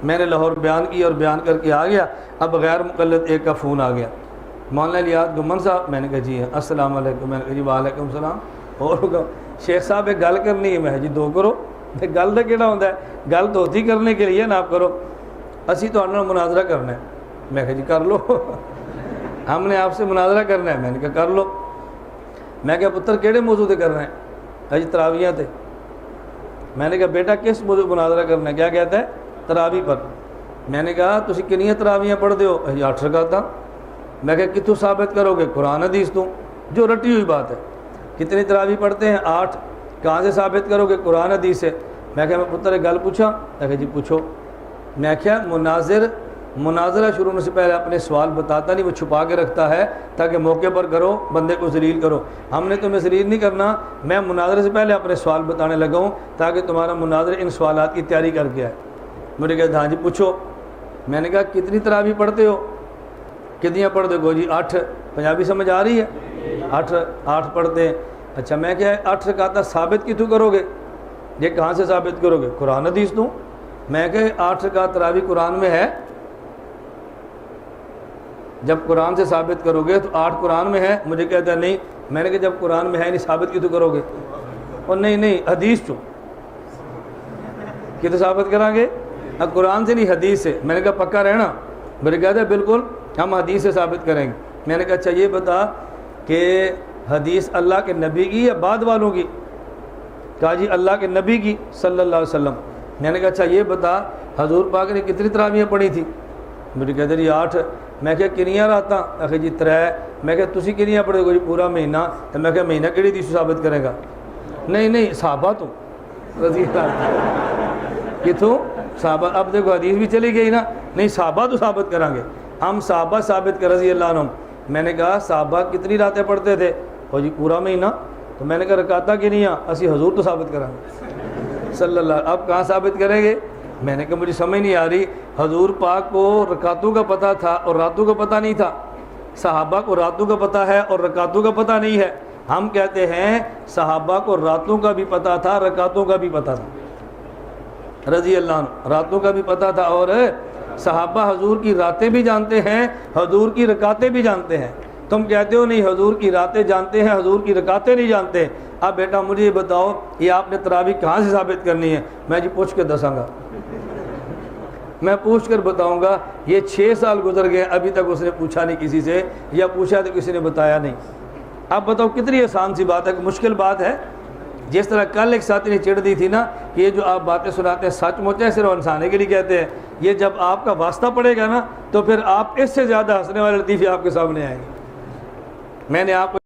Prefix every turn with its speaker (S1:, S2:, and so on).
S1: میں نے لاہور بیان کی اور بیان کر کے آ گیا. اب غیر مقلد ایک کا فون آ گیا, مولانا الیاس گمن صاحب. میں نے کہا جی السلام علیکم. میں نے کہا جی وعلیکم السلام. اور شیخ صاحب ایک گل کرنی ہے. میں جی دو کرو. گل تو کہڑا ہوتا ہے, گل تو ہوتی کرنے کے لیے نا, آپ کرو. اسی تو مناظرہ کرنا ہے. میں کہا جی کر لو. ہم نے آپ سے مناظرہ کرنا ہے. میں نے کہا کر لو. میں کہا پتر کہڑے موضوع تے کرنا ہے؟ جی تراویحاں تے. میں نے کہا بیٹا کس موضوع مناظرہ کرنا ہے؟ کیا کہتا ہے؟ تراویح پر. میں نے کہا تسی کنیاں تراویحاں پڑھ ہو؟ جی 8 رکعتاں. میں کہا کتوں ثابت کرو گے؟ قرآن حدیث تو, جو رٹی ہوئی بات ہے. کتنی تراویح پڑھتے ہیں؟ 8. کہاں سے ثابت کرو گے؟ قرآن حدیث سے. میں کہا میں پتر ایک گل پوچھا؟ میں کہا جی پوچھو. میں کہا مناظرہ شروع ہونے سے پہلے اپنے سوال بتاتا نہیں, وہ چھپا کے رکھتا ہے تاکہ موقع پر کرو, بندے کو ذلیل کرو. ہم نے تمہیں ذلیل نہیں کرنا. میں مناظرے سے پہلے اپنے سوال بتانے لگا ہوں تاکہ تمہارا مناظر ان سوالات کی تیاری کر کے آئے. مجھے کہا ہاں جی پوچھو. میں نے کہا کتنی تراویح پڑھتے ہو؟ کتنی پڑھتے ہو؟ جی 8. پنجابی سمجھ آ رہی ہے؟ 8 پڑھتے ہیں. اچھا میں کیا 8 رکعتاں ثابت کتوں کرو گے؟ یہ کہاں سے ثابت کرو گے؟ قرآن حدیث تو. میں کہ 8 رکعت تراویح قرآن میں ہے. جب قرآن سے ثابت کرو گے تو 8 قرآن میں ہے. مجھے کہتا ہے نہیں. میں نے کہا جب قرآن میں ہے نہیں ثابت کتوں کرو گے؟ اور نہیں حدیث تو. کتوں ثابت کریں گے؟ اب قرآن سے نہیں حدیث سے. میں نے کہا پکا رہنا؟ میرے کہتا ہے بالکل ہم حدیث سے ثابت کریں گے. میں نے کہا اچھا یہ بتا کہ حدیث اللہ کے نبی کی یا بعد والوں کی؟ کہا جی اللہ کے نبی کی صلی اللہ علیہ وسلم. میں نے کہا اچھا یہ بتا حضور پاک نے کتنی تراویحاں پڑھی تھی؟ مجھے کہتے جی 8. میں کہا کنیاں راتاں؟ آخر جی 3. میں کہا تسی کنیاں پڑھے گو؟ جی پورا مہینہ. تو میں کہا مہینہ کہڑی حدیث ثابت کرے گا؟ نہیں صحابہ تو رضی اللہ کتوں صحابہ. اب دیکھو حدیث بھی چلی گئی نا. نہیں صحابہ تو ثابت کریں گے ہم, صحابہ ثابت کر رضی اللہ عنہم. میں نے کہا صحابہ کتنی راتیں پڑھتے تھے؟ اور جی پورا مہینہ. تو میں نے کہا رکعتاں کنیاں؟ اسی حضور تو ثابت کریں گے صلی اللہ. اب کہاں ثابت کریں گے؟ میں نے کہا مجھے سمجھ نہیں آ رہی. حضور پاک کو رکعتوں کا پتہ تھا اور راتوں کا پتہ نہیں تھا. صحابہ کو راتوں کا پتہ ہے اور رکعتوں کا پتہ نہیں ہے. ہم کہتے ہیں صحابہ کو راتوں کا بھی پتہ تھا, رکعتوں کا بھی پتہ تھا رضی اللہ عنہ. راتوں کا بھی پتہ تھا اور صحابہ حضور کی راتیں بھی جانتے ہیں, حضور کی رکعتیں بھی جانتے ہیں. تم کہتے ہو نہیں حضور کی راتیں جانتے ہیں, حضور کی رکعتیں نہیں جانتے. اب بیٹا مجھے یہ بتاؤ یہ آپ نے تراویح کہاں سے ثابت کرنی ہے؟ میں جی پوچھ کے دساں گا. میں پوچھ کر بتاؤں گا. یہ 6 سال گزر گئے ابھی تک اس نے پوچھا نہیں کسی سے, یا پوچھا تو کسی نے بتایا نہیں. اب بتاؤ کتنی آسان سی بات ہے, مشکل بات ہے. جس طرح کل ایک ساتھی نے چڑھ دی تھی نا کہ یہ جو آپ باتیں سناتے ہیں سچ مچ ہے, صرف انسانے کے لیے کہتے ہیں. یہ جب آپ کا واسطہ پڑے گا نا تو پھر آپ اس سے زیادہ ہنسنے والے لطیفے آپ کے سامنے آئیں گے. میں نے آپ